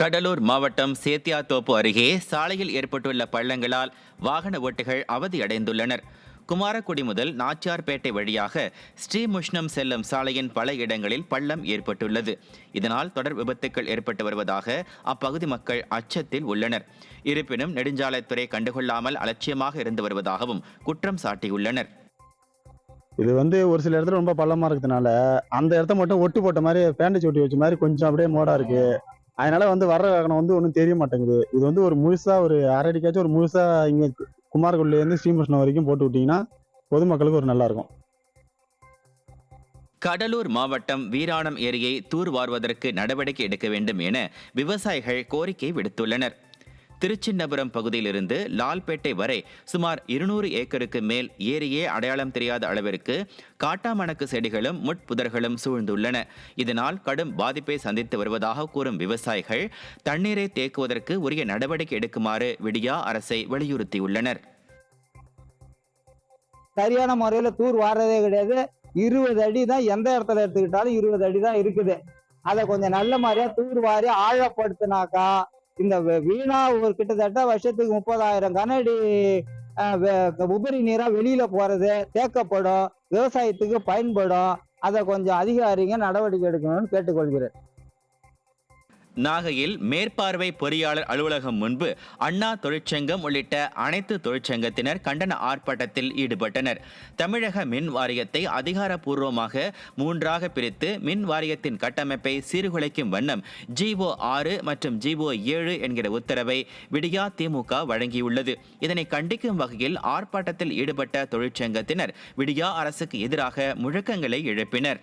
கடலூர் மாவட்டம் சேத்தியாத்தோப்பு அருகே சாலையில் ஏற்பட்டுள்ள பள்ளங்களால் வாகன ஓட்டிகள் அவதியடைந்துள்ளனர். குமாரக்குடி முதல் நாச்சியார்பேட்டை வழியாக ஸ்ரீமுஷ்ணம் செல்லும் சாலையின் பல இடங்களில் பள்ளம் ஏற்பட்டுள்ளது. இதனால் தொடர் விபத்துக்கள் ஏற்பட்டு வருவதாக அப்பகுதி மக்கள் அச்சத்தில் உள்ளனர். இருப்பினும் நெடுஞ்சாலைத்துறை கண்டுகொள்ளாமல் அலட்சியமாக இருந்து வருவதாகவும் குற்றம் சாட்டியுள்ளனர். இது ஒரு சில இடத்துல ரொம்ப பள்ளமா இருக்கிறதுனால அந்த இடத்த மட்டும் ஒட்டு போட்ட மாதிரி பேண்டேஜ் ஒட்டி வச்ச மாதிரி கொஞ்சம் அப்படியே மோடா இருக்கு. அதனால வர்ற வாகனம் ஒன்றும் தெரிய மாட்டேங்குது. இது ஒரு முழுசா ஒரு அரை அடிக்காச்சும் ஒரு முழுசா இங்க குமாரகுடில இருந்து ஸ்ரீமுஷ்ணம் வரைக்கும் போட்டு விட்டீங்கன்னா பொதுமக்களுக்கு ஒரு நல்லா இருக்கும். கடலூர் மாவட்டம் வீராணம் ஏரியை தூர்வாருவதற்கு நடவடிக்கை எடுக்க வேண்டும் என விவசாயிகள் கோரிக்கை விடுத்துள்ளனர். திருச்சின்னபுரம் பகுதியிலிருந்து லால்பேட்டை வரை சுமார் 200 ஏக்கருக்கு மேல் ஏரியே அடையாளம் தெரியாத அளவிற்கு காட்டாமணக்கு செடிகளும் முட்புதர்களும் சூழ்ந்துள்ளன. இதனால் கடும் பாதிப்பை சந்தித்து வருவதாக கூறும் விவசாயிகள் தண்ணீரை தேக்குவதற்கு உரிய நடவடிக்கை எடுக்குமாறு விடியா அரசை வலியுறுத்தியுள்ளனர். சரியான முறையில தூர் வாரதே கிடையாது. 20 அடி தான், எந்த இடத்துல எடுத்துக்கிட்டாலும் 20 அடி தான் இருக்குது. அதை கொஞ்சம் நல்ல மாதிரியா தூர் வாரி ஆழப்படுத்தினாக்கா இந்த வீணா ஒரு கிட்டத்தட்ட வருஷத்துக்கு 30,000 கனஅடி உபரி நீரா வெளியில போறது தேக்கப்படும், விவசாயத்துக்கு பயன்படும். அதை கொஞ்சம் அதிகாரிங்க நடவடிக்கை எடுக்கணும்னு கேட்டுக்கொள்கிறேன். நாகையில் மேற்பார்வை பொறியாளர் அலுவலகம் முன்பு அண்ணா தொழிற்சங்கம் உள்ளிட்ட அனைத்து தொழிற்சங்கத்தினர் கண்டன ஆர்ப்பாட்டத்தில் ஈடுபட்டனர். தமிழக மின் வாரியத்தை அதிகாரப்பூர்வமாக 3ஆக பிரித்து மின் வாரியத்தின் கட்டமைப்பை சீர்குலைக்கும் வண்ணம் ஜிஓ 6 மற்றும் ஜிஓ 7 என்கிற உத்தரவை விடியா திமுக வழங்கியுள்ளது. இதனை கண்டிக்கும் வகையில் ஆர்ப்பாட்டத்தில் ஈடுபட்ட தொழிற்சங்கத்தினர் விடியா அரசுக்கு எதிராக முழக்கங்களை எழுப்பினர்.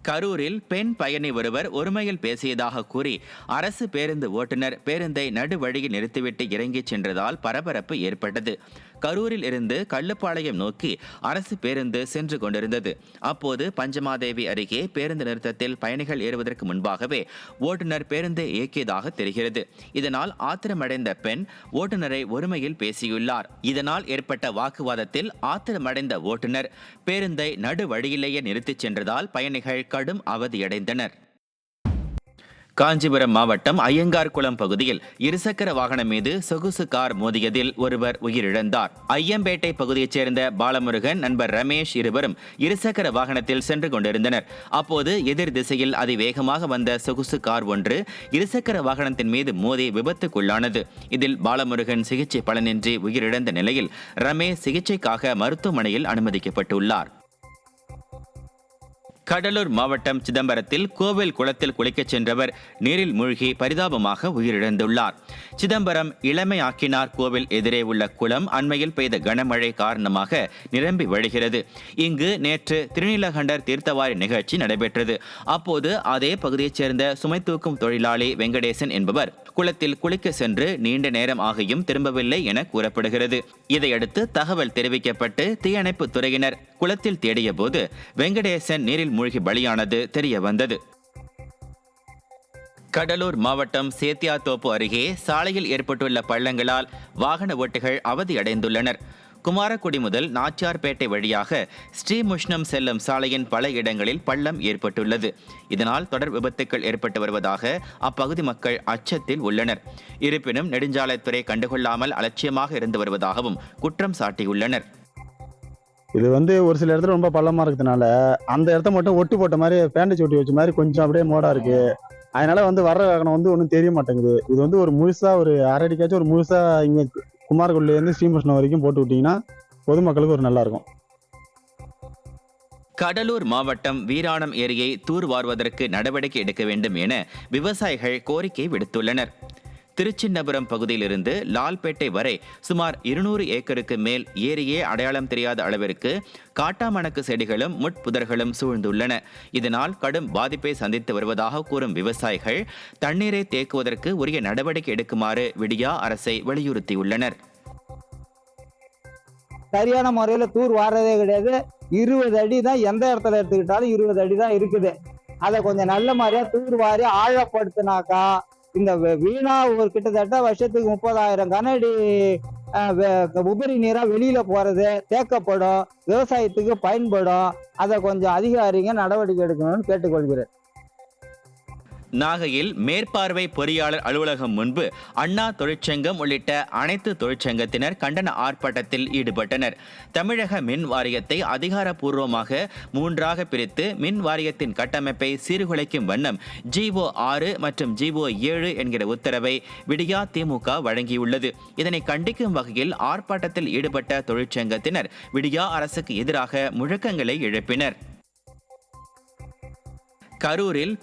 கரூரில் பெண் பயணி ஒருவர் ஒருமையில் பேசியதாக கூறி அரசு பேருந்து ஓட்டுநர் பேருந்தை நடுவழியில் நிறுத்திவிட்டு இறங்கிச் சென்றதால் பரபரப்பு ஏற்பட்டது. கரூரில் இருந்து கள்ளுப்பாளையம் நோக்கி அரசு பேருந்து சென்று கொண்டிருந்தது. அப்போது பஞ்சமாதேவி அருகே பேருந்து நிறுத்தத்தில் பயணிகள் ஏறுவதற்கு முன்பாகவே ஓட்டுநர் பேருந்தை இயக்கியதாக தெரிகிறது. இதனால் ஆத்திரமடைந்த பெண் ஓட்டுநரை ஒருமையில் பேசியுள்ளார். இதனால் ஏற்பட்ட வாக்குவாதத்தில் ஆத்திரமடைந்த ஓட்டுநர் பேருந்தை நடுவழியிலேயே நிறுத்திச் சென்றதால் பயணிகள் கடும் அவதியடைந்தனர். காஞ்சிபுரம் மாவட்டம் ஐயங்கார்குளம் பகுதியில் இருசக்கர வாகனம் மீது சொகுசு கார் மோதியதில் ஒருவர் உயிரிழந்தார். ஐயம்பேட்டை பகுதியைச் சேர்ந்த பாலமுருகன், நண்பர் ரமேஷ் இருவரும் இருசக்கர வாகனத்தில் சென்று கொண்டிருந்தனர். அப்போது எதிர் திசையில் அதிவேகமாக வந்த சொகுசு கார் ஒன்று இருசக்கர வாகனத்தின் மீது மோதி விபத்துக்குள்ளானது. இதில் பாலமுருகன் சிகிச்சை பலனின்றி உயிரிழந்த நிலையில் ரமேஷ் சிகிச்சைக்காக மருத்துவமனையில் அனுமதிக்கப்பட்டுள்ளார். கடலூர் மாவட்டம் சிதம்பரத்தில் கோவில் குளத்தில் குளிக்கச் சென்றவர் நீரில் மூழ்கி பரிதாபமாக உயிரிழந்துள்ளார். சிதம்பரம் இளமை ஆக்கினார் கோவில் எதிரே உள்ள குளம் அண்மையில் பெய்த கனமழை காரணமாக நிரம்பி வழிகிறது. இங்கு நேற்று திருநீலகண்டர் தீர்த்தவாரி நிகழ்ச்சி நடைபெற்றது. அப்போது அதே பகுதியைச் சேர்ந்த சுமை தூக்கும் தொழிலாளி வெங்கடேசன் என்பவர் குளத்தில் குளிக்க சென்று நீண்ட நேரம் ஆகியும் திரும்பவில்லை என கூறப்படுகிறது. இதையடுத்து தகவல் தெரிவிக்கப்பட்டு தீயணைப்பு துறையினர் குளத்தில் தேடிய போது வெங்கடேசன் நீரில் மூழ்கி பலியானது தெரிய வந்தது. கடலூர் மாவட்டம் சேத்தியாத்தோப்பு அருகே சாலையில் ஏற்பட்டுள்ள பள்ளங்களால் வாகன ஓட்டிகள் அவதியடைந்துள்ளனர். குமாரக்குடி முதல் நாச்சியார்பேட்டை வழியாக ஸ்ரீமுஷ்ணம் செல்லும் சாலையின் பல இடங்களில் பள்ளம் ஏற்பட்டுள்ளது. இதனால் தொடர் விபத்துக்கள் ஏற்பட்டு வருவதாக அப்பகுதி மக்கள் அச்சத்தில் உள்ளனர். இருப்பினும் நெடுஞ்சாலைத்துறை கண்டுகொள்ளாமல் அலட்சியமாக இருந்து வருவதாகவும் குற்றம் சாட்டியுள்ளனர். இது ஒரு சில இடத்துல ரொம்ப பள்ளமா இருக்கிறதுனால அந்த இடத்த மட்டும் ஒட்டு போட்ட மாதிரி பேண்டேஜ் ஒட்டி வச்ச மாதிரி கொஞ்சம் அப்படியே மோடா இருக்கு. அதனால வர்ற வாகனம் ஒன்றும் தெரிய மாட்டேங்குது. இது ஒரு முழுசா ஒரு அரை அடிக்காச்சும் ஒரு முழுசா இங்க குமாரகுடில இருந்து ஸ்ரீமுஷ்ணம் வரைக்கும் போட்டு விட்டீங்கன்னா பொதுமக்களுக்கு ஒரு நல்லா இருக்கும். கடலூர் மாவட்டம் வீராணம் ஏரியை தூர்வாருவதற்கு நடவடிக்கை எடுக்க வேண்டும் என விவசாயிகள் கோரிக்கை விடுத்துள்ளனர். திருச்சின்னபுரம் பகுதியிலிருந்து லால்பேட்டை வரை சுமார் 200 ஏக்கருக்கு மேல் ஏரியே அடையாளம் தெரியாத அளவிற்கு காட்டாமணக்கு செடிகளும் முட்புதர்களும் சூழ்ந்துள்ளன. இதனால் கடும் பாதிப்பை சந்தித்து வருவதாக கூறும் விவசாயிகள் தண்ணீரை தேக்குவதற்கு உரிய நடவடிக்கை எடுக்குமாறு விடியா அரசை வலியுறுத்தியுள்ளனர். சரியான முறையில தூர் வாரதே கிடையாது. 20 அடி தான், எந்த இடத்துல எடுத்துக்கிட்டாலும் 20 அடி தான் இருக்குது. அதை கொஞ்சம் நல்ல மாதிரியா தூர் வாரி ஆழப்படுத்தினாக்கா இந்த வீணா ஒரு கிட்டத்தட்ட வருஷத்துக்கு 30,000 கனஅடி உபரி நீரா வெளியில போறது தேக்கப்படும், விவசாயத்துக்கு பயன்படும். அதை கொஞ்சம் அதிகாரிங்க நடவடிக்கை எடுக்கணும்னு கேட்டுக்கொள்கிறேன். நாகையில் மேற்பார்வை பொறியாளர் அலுவலகம் முன்பு அண்ணா தொழிற்சங்கம் உள்ளிட்ட அனைத்து தொழிற்சங்கத்தினர் கண்டன ஆர்ப்பாட்டத்தில் ஈடுபட்டனர். தமிழக மின் வாரியத்தை அதிகாரப்பூர்வமாக 3ஆக பிரித்து மின் வாரியத்தின் கட்டமைப்பை சீர்குலைக்கும் வண்ணம் GO 6 மற்றும் GO 7 என்கிற உத்தரவை விடியா திமுக வழங்கியுள்ளது. இதனை கண்டிக்கும் வகையில் ஆர்ப்பாட்டத்தில் ஈடுபட்ட தொழிற்சங்கத்தினர் விடியா அரசுக்கு எதிராக முழக்கங்களை எழுப்பினர். கரூரில்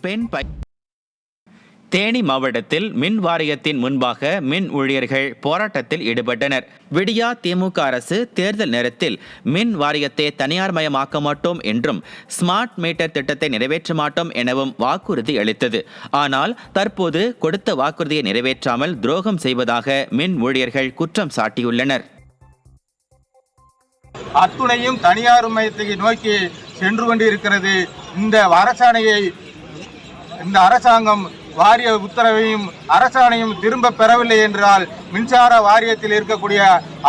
தேனி மாவட்டத்தில் மின் வாரியத்தின் முன்பாக மின் ஊழியர்கள் போராட்டத்தில் ஈடுபட்டனர். விடியா திமுக அரசு தேர்தல் நேரத்தில் மின் வாரியத்தை தனியார்மயமாக்க மாட்டோம் என்றும் ஸ்மார்ட் மீட்டர் திட்டத்தை நிறைவேற்ற மாட்டோம் எனவும் வாக்குறுதி அளித்தது. ஆனால் தற்போது கொடுத்த வாக்குறுதியை நிறைவேற்றாமல் துரோகம் செய்வதாக மின் ஊழியர்கள் குற்றம் சாட்டியுள்ளனர். அத்துணையும் தனியார்மயத்தை நோக்கி சென்று கொண்டிருக்கிறது. இந்த அரசாங்கம் வாரிய உத்தரவையும் அரசாணையும் திரும்ப பெறவில்லை என்றால் மின்சார வாரியத்தில் இருக்கக்கூடிய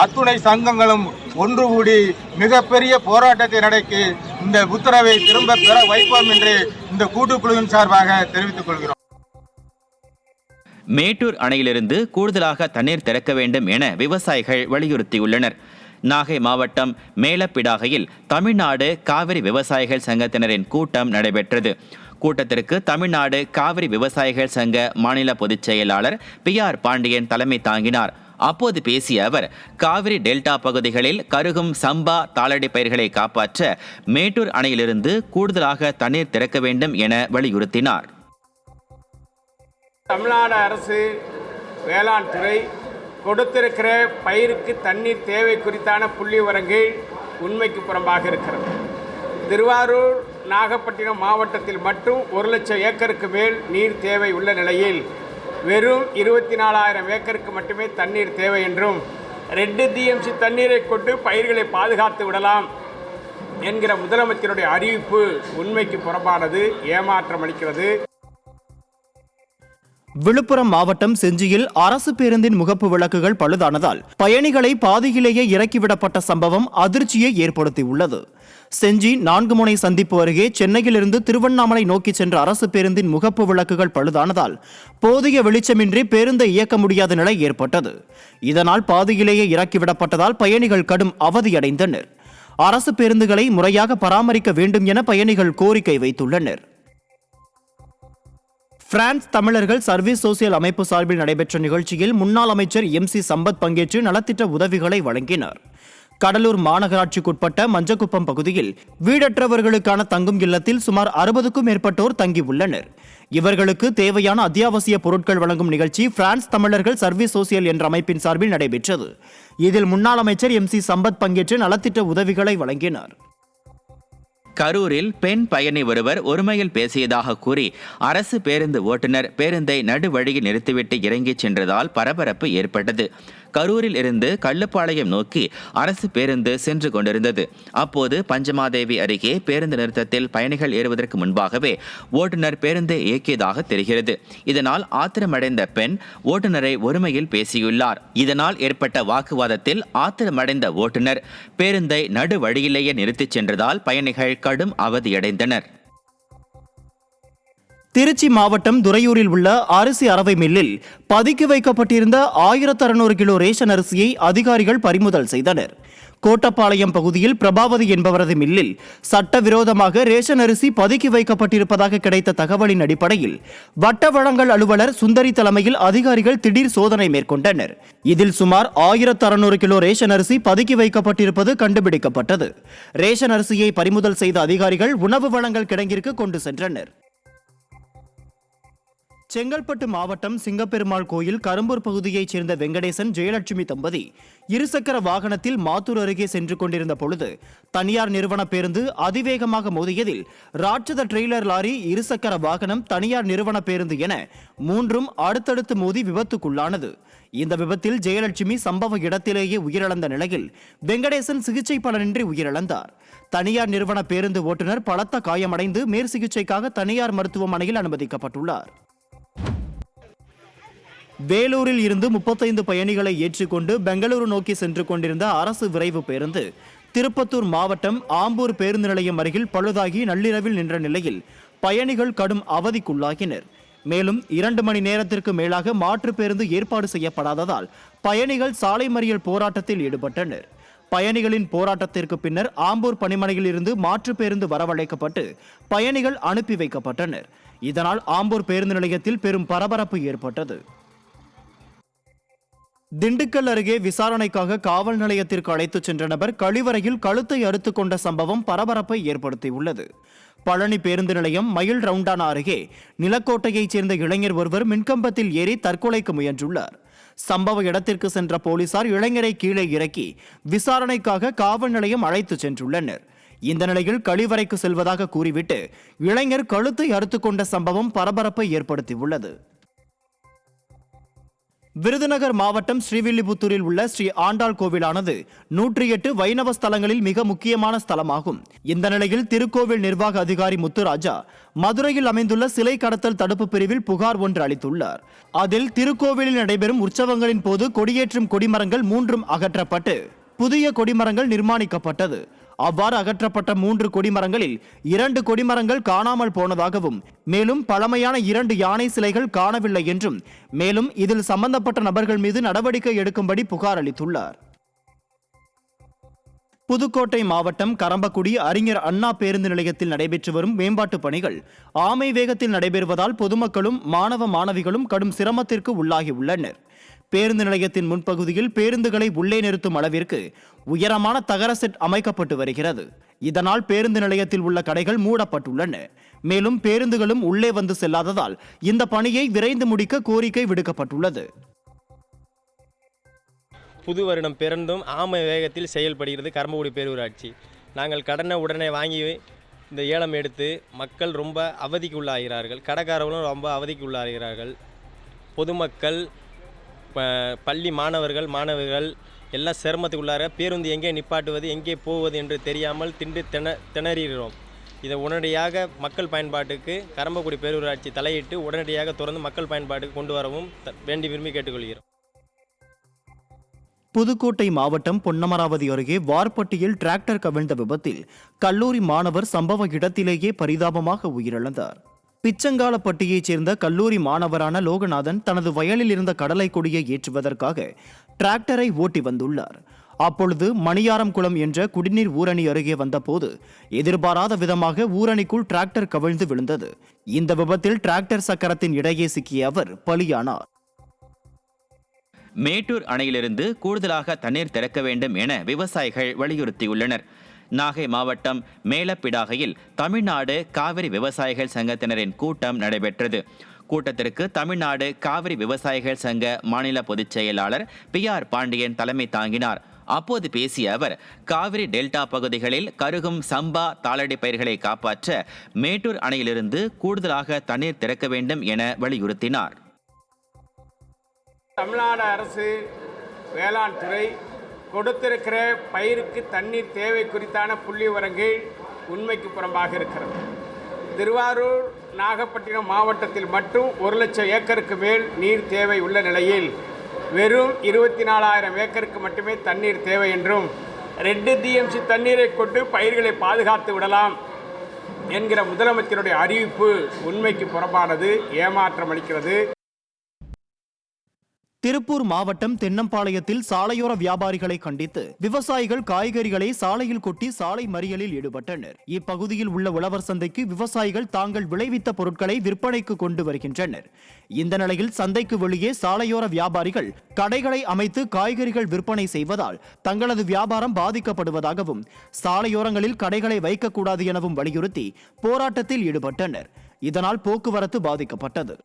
அத்துணை சங்கங்களும் ஒன்று கூடி மிகப்பெரிய போராட்டத்தை நடத்தி இந்த உத்தரவை திரும்ப பெற வைப்போம் என்று இந்த கூட்டுக்குழுவின் சார்பாக தெரிவித்துக் கொள்கிறோம். மேட்டூர் அணையிலிருந்து கூடுதலாக தண்ணீர் திறக்க வேண்டும் என விவசாயிகள் வலியுறுத்தியுள்ளனர். நாகை மாவட்டம் மேலப்பிடாகையில் தமிழ்நாடு காவிரி விவசாயிகள் சங்கத்தினரின் கூட்டம் நடைபெற்றது. கூட்டத்திற்கு தமிழ்நாடு காவிரி விவசாயிகள் சங்க மாநில பொதுச் செயலாளர் PR பாண்டியன் தலைமை தாங்கினார். அப்போது பேசிய அவர், காவிரி டெல்டா பகுதிகளில் கருகும் சம்பா தாளடி பயிர்களை காப்பாற்ற மேட்டூர் அணையிலிருந்து கூடுதலாக தண்ணீர் திறக்க வேண்டும் என வலியுறுத்தினார். தமிழ்நாடு அரசு வேளாண் துறை கொடுத்திருக்கிற பயிருக்கு தண்ணீர் தேவை குறித்தான புள்ளி விவரங்கள் உண்மைக்கு புறம்பாக இருக்கிறது. திருவாரூர் நாகப்பட்டினம் மாவட்டத்தில் மட்டும் 1 லட்சம் ஏக்கருக்கு மேல் நீர் தேவை உள்ள நிலையில் வெறும் 24,000 ஏக்கருக்கு மட்டுமே தண்ணீர் தேவை என்றும் 2 TMC தண்ணீரை கொண்டு பயிர்களை பாதுகாத்து விடலாம் என்கிற முதலமைச்சருடைய அறிவிப்பு உண்மைக்கு புறம்பானது, ஏமாற்றம் அளிக்கிறது. விழுப்புரம் மாவட்டம் செஞ்சியில் அரசு பேருந்தின் முகப்பு விளக்குகள் பழுதானதால் பயணிகளை பாதியிலேயே இறக்கிவிடப்பட்ட சம்பவம் அதிர்ச்சியை ஏற்படுத்தியுள்ளது. செஞ்சி 4 முனை சந்திப்பு அருகே சென்னையிலிருந்து திருவண்ணாமலை நோக்கி சென்ற அரசு பேருந்தின் முகப்பு விளக்குகள் பழுதானதால் போதிய வெளிச்சமின்றி பேருந்தை இயக்க முடியாத நிலை ஏற்பட்டது. இதனால் பாதியிலேயே இறக்கிவிடப்பட்டதால் பயணிகள் கடும் அவதியடைந்தனர். அரசு பேருந்துகளை முறையாக பராமரிக்க வேண்டும் என பயணிகள் கோரிக்கை வைத்துள்ளனர். பிரான்ஸ் தமிழர்கள் சர்வீஸ் சோசியல் அமைப்பு சார்பில் நடைபெற்ற நிகழ்ச்சியில் முன்னாள் அமைச்சர் MC சம்பத் பங்கேற்று நலத்திட்ட உதவிகளை வழங்கினார். கடலூர் மாநகராட்சிக்குட்பட்ட மஞ்சக்குப்பம் பகுதியில் வீடற்றவர்களுக்கான தங்கும் இல்லத்தில் சுமார் 60க்கும் மேற்பட்டோர் தங்கியுள்ளனர். இவர்களுக்கு தேவையான அத்தியாவசிய பொருட்கள் வழங்கும் நிகழ்ச்சி பிரான்ஸ் தமிழர்கள் சர்வீஸ் சோசியல் என்ற அமைப்பின் சார்பில் நடைபெற்றது. இதில் முன்னாள் அமைச்சர் MC சம்பத் பங்கேற்று நலத்திட்ட உதவிகளை வழங்கினார். கரூரில் பெண் பயணி ஒருவர் ஒருமையில் பேசியதாக கூறி அரசு பேருந்து ஓட்டுநர் பேருந்தை நடுவழியில் நிறுத்திவிட்டு இறங்கிச் சென்றதால் பரபரப்பு ஏற்பட்டது. கரூரில் இருந்து கள்ளுப்பாளையம் நோக்கி அரசு பேருந்து சென்று கொண்டிருந்தது. அப்போது பஞ்சமாதேவி அருகே பேருந்து நிறுத்தத்தில் பயணிகள் ஏறுவதற்கு முன்பாகவே ஓட்டுநர் பேருந்தை இயக்கியதாக தெரிகிறது. இதனால் ஆத்திரமடைந்த பெண் ஓட்டுநரை ஒருமையில் பேசியுள்ளார். இதனால் ஏற்பட்ட வாக்குவாதத்தில் ஆத்திரமடைந்த ஓட்டுநர் பேருந்தை நடுவழியிலேயே நிறுத்திச் சென்றதால் பயணிகள் கடும் அவதியடைந்தனர். திருச்சி மாவட்டம் துறையூரில் உள்ள அரிசி அரவை மில்லில் பதுக்கி வைக்கப்பட்டிருந்த 1600 கிலோ ரேஷன் அரிசியை அதிகாரிகள் பறிமுதல் செய்தனர். கோட்டப்பாளையம் பகுதியில் பிரபாவதி என்பவரது மில்லில் சட்டவிரோதமாக ரேஷன் அரிசி பதுக்கி வைக்கப்பட்டிருப்பதாக கிடைத்த தகவலின் அடிப்படையில் வட்ட வழங்கல் அலுவலர் சுந்தரி தலைமையில் அதிகாரிகள் திடீர் சோதனை மேற்கொண்டனர். இதில் சுமார் 1600 கிலோ ரேஷன் அரிசி பதுக்கி வைக்கப்பட்டிருப்பது கண்டுபிடிக்கப்பட்டது. ரேஷன் அரிசியை பறிமுதல் செய்த அதிகாரிகள் உணவு வழங்கல் கிடங்கிற்கு கொண்டு சென்றனர். செங்கல்பட்டு மாவட்டம் சிங்கப்பெருமாள் கோயில் கரும்பூர் பகுதியைச் சேர்ந்த வெங்கடேசன் ஜெயலட்சுமி தம்பதி இருசக்கர வாகனத்தில் மாத்தூர் அருகே சென்று கொண்டிருந்த பொழுது தனியார் நிறுவன பேருந்து அதிவேகமாக மோதியதில் ராட்சத ட்ரெய்லர் லாரி, இருசக்கர வாகனம், தனியார் நிறுவன பேருந்து என மூன்றும் அடுத்தடுத்து மோதி விபத்துக்குள்ளானது. இந்த விபத்தில் ஜெயலட்சுமி சம்பவ இடத்திலேயே உயிரிழந்த நிலையில் வெங்கடேசன் சிகிச்சை பலனின்றி உயிரிழந்தார். தனியார் நிறுவன பேருந்து ஓட்டுநர் பலத்த காயமடைந்து மேற்சிகிச்சைக்காக தனியார் மருத்துவமனையில் அனுமதிக்கப்பட்டுள்ளார். வேலூரில் இருந்து 35 பயணிகளை ஏற்றிக்கொண்டு பெங்களூரு நோக்கி சென்று கொண்டிருந்த அரசு விரைவு பேருந்து திருப்பத்தூர் மாவட்டம் ஆம்பூர் பேருந்து நிலையம் அருகில் பழுதாகி நள்ளிரவில் நின்ற நிலையில் பயணிகள் கடும் அவதிக்குள்ளாகினர். மேலும் 2 மணி நேரத்திற்கு மேலாக மாற்று பேருந்து ஏற்பாடு செய்யப்படாததால் பயணிகள் சாலை மறியல் போராட்டத்தில் ஈடுபட்டனர். பயணிகளின் போராட்டத்திற்கு பின்னர் ஆம்பூர் பணிமனையில் இருந்து மாற்று பேருந்து வரவழைக்கப்பட்டு பயணிகள் அனுப்பி வைக்கப்பட்டனர். இதனால் ஆம்பூர் பேருந்து நிலையத்தில் பெரும் பரபரப்பு ஏற்பட்டது. திண்டுக்கல் அருகே விசாரணைக்காக காவல் நிலையத்திற்கு அழைத்துச் சென்ற நபர் கழிவறையில் கழுத்தை அறுத்துக் கொண்ட சம்பவம் பரபரப்பை ஏற்படுத்தியுள்ளது. பழனி பேருந்து நிலையம் மயில் ரவுண்டானா அருகே நிலக்கோட்டையைச் சேர்ந்த இளைஞர் ஒருவர் மின்கம்பத்தில் ஏறி தற்கொலைக்கு முயன்றுள்ளார். சம்பவ இடத்திற்கு சென்ற போலீசார் இளைஞரை கீழே இறக்கி விசாரணைக்காக காவல் நிலையம் அழைத்துச் சென்றுள்ளனர். இந்த நிலையில் கழிவறைக்கு செல்வதாக கூறிவிட்டு இளைஞர் கழுத்தை அறுத்துக் கொண்ட சம்பவம் பரபரப்பை ஏற்படுத்தியுள்ளது. விருதுநகர் மாவட்டம் ஸ்ரீவில்லிபுத்தூரில் உள்ள ஸ்ரீ ஆண்டாள் கோவிலானது 108 வைணவ ஸ்தலங்களில் மிக முக்கியமான ஸ்தலமாகும். இந்த நிலையில் திருக்கோவில் நிர்வாக அதிகாரி முத்துராஜா மதுரையில் அமைந்துள்ள சிலை கடத்தல் தடுப்பு பிரிவில் புகார் ஒன்று அளித்துள்ளார். அதில் திருக்கோவிலில் நடைபெறும் உற்சவங்களின் போது கொடியேற்றும் கொடிமரங்கள் 3 அகற்றப்பட்டு புதிய கொடிமரங்கள் நிர்மாணிக்கப்பட்டது. அவ்வாறு அகற்றப்பட்ட 3 கொடிமரங்களில் 2 கொடிமரங்கள் காணாமல் போனதாகவும், மேலும் பழமையான 2 யானை சிலைகள் காணவில்லை என்றும், மேலும் இதில் சம்பந்தப்பட்ட நபர்கள் மீது நடவடிக்கை எடுக்கும்படி புகார் அளித்துள்ளார். புதுக்கோட்டை மாவட்டம் கரம்பக்குடி அறிஞர் அண்ணா பேருந்து நிலையத்தில் நடைபெற்று வரும் மேம்பாட்டு பணிகள் ஆமை வேகத்தில் நடைபெறுவதால் பொதுமக்களும் மாணவ மாணவிகளும் கடும் சிரமத்திற்கு உள்ளாகியுள்ளனர். பேருந்து நிலையத்தின் முன்பகுதியில் பேருந்துகளை உள்ளே நிறுத்தும் அளவிற்கு உயரமான தகர செட் அமைக்கப்பட்டு வருகிறது. இதனால் பேருந்து நிலையத்தில் உள்ள கடைகள் மூடப்பட்டுள்ளன. மேலும் பேருந்துகளும் உள்ளே வந்து செல்லாததால் இந்த பணியை விரைந்து முடிக்க கோரிக்கை விடுக்கப்பட்டுள்ளது. புது வருடம் பிறந்தும் ஆமை வேகத்தில் செயல்படுகிறது கரம்பக்குடி பேரூராட்சி. நாங்கள் கடனை உடனே வாங்கி இந்த ஏலம் எடுத்து மக்கள் ரொம்ப அவதிக்கு உள்ளாகிறார்கள். கடைக்காரர்களும் ரொம்ப அவதிக்கு உள்ளாகிறார்கள். பொதுமக்கள், பள்ளி மாணவர்கள் எல்லாம் சிரமத்துக்கு உள்ளார. பேருந்து எங்கே நிப்பாட்டுவது, எங்கே போவது என்று தெரியாமல் திணறுகிறோம். இதை உடனடியாக மக்கள் பயன்பாட்டுக்கு கரம்பக்குடி பேரூராட்சி தலையிட்டு உடனடியாக தொடர்ந்து மக்கள் பயன்பாட்டுக்கு கொண்டு வரவும் வேண்டி விரும்பி கேட்டுக்கொள்கிறோம். புதுக்கோட்டை மாவட்டம் பொன்னமராவதி அருகே வார்பட்டியில் டிராக்டர் கவிழ்ந்த விபத்தில் கல்லூரி மாணவர் சம்பவ இடத்திலேயே பரிதாபமாக உயிரிழந்தார். பிச்சங்காலப்பட்டியைச் சேர்ந்த கல்லூரி மாணவரான லோகநாதன் தனது வயலில் இருந்த கடலை கொடியை ஏற்றுவதற்காக டிராக்டரை ஓட்டி வந்துள்ளார். அப்பொழுது மணியாரம்குளம் என்ற குடிநீர் ஊரணி அருகே வந்தபோது எதிர்பாராத விதமாக ஊரணிக்குள் டிராக்டர் கவிழ்ந்து விழுந்தது. இந்த விபத்தில் டிராக்டர் சக்கரத்தின் இடையே சிக்கிய அவர் பலியானார். மேட்டூர் அணையிலிருந்து கூடுதலாக தண்ணீர் திறக்க வேண்டும் என விவசாயிகள் வலியுறுத்தியுள்ளனர். நாகை மாவட்டம் மேலப்பிடாகையில் தமிழ்நாடு காவிரி விவசாயிகள் சங்கத்தினரின் கூட்டம் நடைபெற்றது. கூட்டத்திற்கு தமிழ்நாடு காவிரி விவசாயிகள் சங்க மாநில பொதுச் செயலாளர் PR பாண்டியன் தலைமை தாங்கினார். அப்போது பேசிய அவர், காவிரி டெல்டா பகுதிகளில் கருகும் சம்பா தாளடி பயிர்களை காப்பாற்ற மேட்டூர் அணையிலிருந்து கூடுதலாக தண்ணீர் திறக்க வேண்டும் என வலியுறுத்தினார். தமிழ்நாடு அரசு வேளாண் துறை கொடுத்திருக்கிற பயிருக்கு தண்ணீர் தேவை குறித்தான புள்ளி விவரங்கள் உண்மைக்கு புறம்பாக இருக்கிறது. திருவாரூர், நாகப்பட்டினம் மாவட்டத்தில் மட்டும் 1 லட்சம் ஏக்கருக்கு மேல் நீர் தேவை உள்ள நிலையில் வெறும் 24,000 ஏக்கருக்கு மட்டுமே தண்ணீர் தேவை என்றும் 2 TMC தண்ணீரை கொண்டு பயிர்களை பாதுகாத்து விடலாம் என்கிற முதலமைச்சருடைய அறிவிப்பு உண்மைக்கு புறம்பானது, ஏமாற்றம் அளிக்கிறது. திருப்பூர் மாவட்டம் தென்னம்பாளையத்தில் சாலையோர வியாபாரிகளை கண்டித்து விவசாயிகள் காய்கறிகளை சாலையில் கொட்டி சாலை மறியலில் ஈடுபட்டனர். இப்பகுதியில் உள்ள உழவர் சந்தைக்கு விவசாயிகள் தாங்கள் விளைவித்த பொருட்களை விற்பனைக்கு கொண்டு வருகின்றனர். இந்த நிலையில் சந்தைக்கு வெளியே சாலையோர வியாபாரிகள் கடைகளை அமைத்து காய்கறிகள் விற்பனை செய்வதால் தங்களது வியாபாரம் பாதிக்கப்படுவதாகவும், சாலையோரங்களில் கடைகளை வைக்கக்கூடாது எனவும் வலியுறுத்தி போராட்டத்தில் ஈடுபட்டனர். இதனால் போக்குவரத்து பாதிக்கப்பட்டது.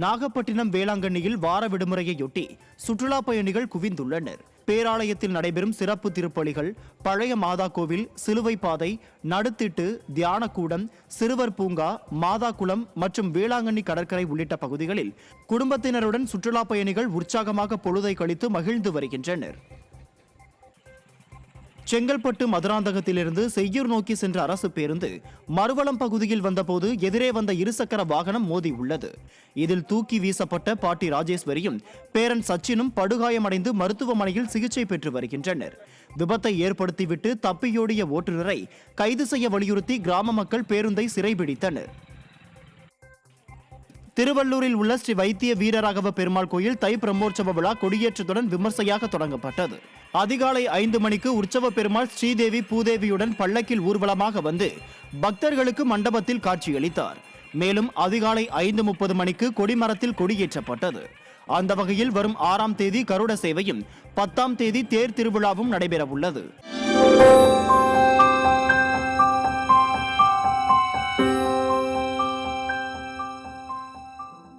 நாகப்பட்டினம் வேளாங்கண்ணியில் வார விடுமுறையொட்டி சுற்றுலா பயணிகள் குவிந்துள்ளனர். பேராலயத்தில் நடைபெறும் சிறப்பு திருப்பலிகள், பழைய மாதா கோவில், சிலுவை பாதை, நடுத்திட்டு, தியானக்கூடம், சிறுவர் பூங்கா, மாதா குளம் மற்றும் வேளாங்கண்ணி கடற்கரை உள்ளிட்ட பகுதிகளில் குடும்பத்தினருடன் சுற்றுலா பயணிகள் உற்சாகமாக பொழுதை கழித்து மகிழ்ந்து வருகின்றனர். செங்கல்பட்டு மதுராந்தகத்திலிருந்து செய்யூர் நோக்கி சென்ற அரசு பேருந்து மறுவளம் பகுதியில் வந்தபோது எதிரே வந்த இருசக்கர வாகனம் மோதி உள்ளது. இதில் தூக்கி வீசப்பட்ட பாட்டி ராஜேஸ்வரியும் பேரன் சச்சினும் படுகாயமடைந்து மருத்துவமனையில் சிகிச்சை பெற்று வருகின்றனர். விபத்தை ஏற்படுத்திவிட்டு தப்பியோடிய ஓட்டுநரை கைது செய்ய வலியுறுத்தி கிராம மக்கள் பேருந்தை சிறைபிடித்தனர். திருவள்ளூரில் உள்ள ஸ்ரீ வைத்திய வீரராகவ பெருமாள் கோயில் தை பிரம்மோற்சவ விழா கொடியேற்றத்துடன் விமர்சையாக தொடங்கப்பட்டது. அதிகாலை 5 மணிக்கு உற்சவ பெருமாள் ஸ்ரீதேவி பூதேவியுடன் பல்லக்கில் ஊர்வலமாக வந்து பக்தர்களுக்கு மண்டபத்தில் காட்சியளித்தார். மேலும் அதிகாலை 5:30 மணிக்கு கொடிமரத்தில் கொடியேற்றப்பட்டது. அந்த வகையில் வரும் 6ஆம் தேதி கருட சேவையும் 10ஆம் தேதி தேர் திருவிழாவும் நடைபெற உள்ளது.